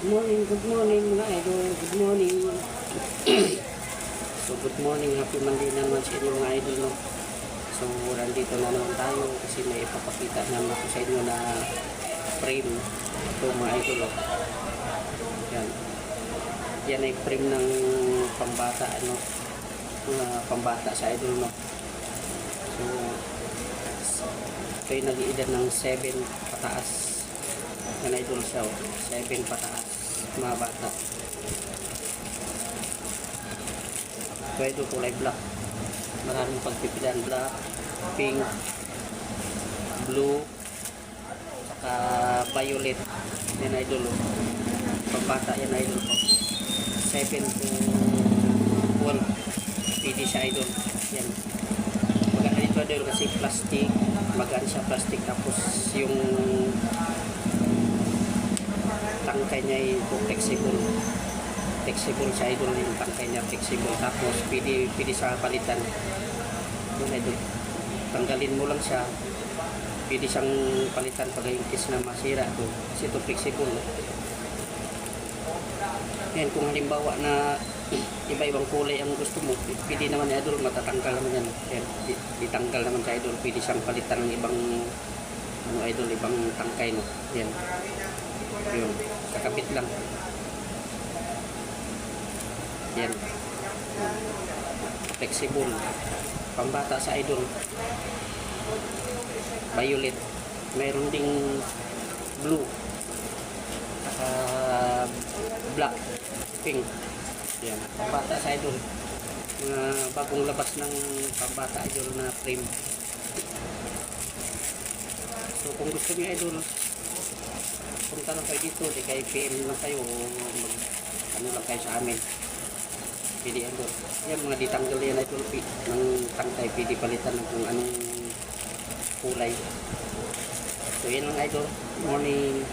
Good morning mga idol, good morning. So good morning, happy Monday naman sa inyo mga idol, no? So nandito na naman tayo kasi may ipapakita naman ako sa inyo na frame. Ito mga idol, oh. Yan. Yan ay frame ng pambata, ano? Pambata sa idol, no? So ito ay nag-iedad ng 7 pataas. Yan idol siya, 7 pataas mga bata. So ito kulay black, maraming pagpipilian, black, pink, blue, saka violet. Yan idol, pagbata yan idol po, 7 to 12 pwede siya idol. Yan, maganda dito idol kasi plastic, magaan siya plastic, tapos yung tangkay niya ay flexible siya idol, yung tangkay niya flexible, tapos pwede sa palitan yun idol. Tanggalin mo lang siya, pwede siyang palitan pag yung case na masira to, kasi ito flexible. Yan, kung halimbawa na iba-ibang kulay ang gusto mo, pwede naman idol, matatanggal naman yan. Yan, ditanggal naman sa idol, pwede siyang palitan ng ibang ano idol, ibang tangkay, no? Yan, yun, kakabit lang. Yan, flexible, pambata sa idol. Violet, mayroon ding blue, black, pink. Yan, pambata sa idol, bagong labas ng pambata idol na frame. So kung gusto niyo idol, punta lang kayo dito, di kayo PM lang kayo, ano lang kayo sa amin, pwede idol. Yan, mga ditanggal yan idol ng tangkay, pwede palitan ng kung anong kulay. So yan lang idol, morning.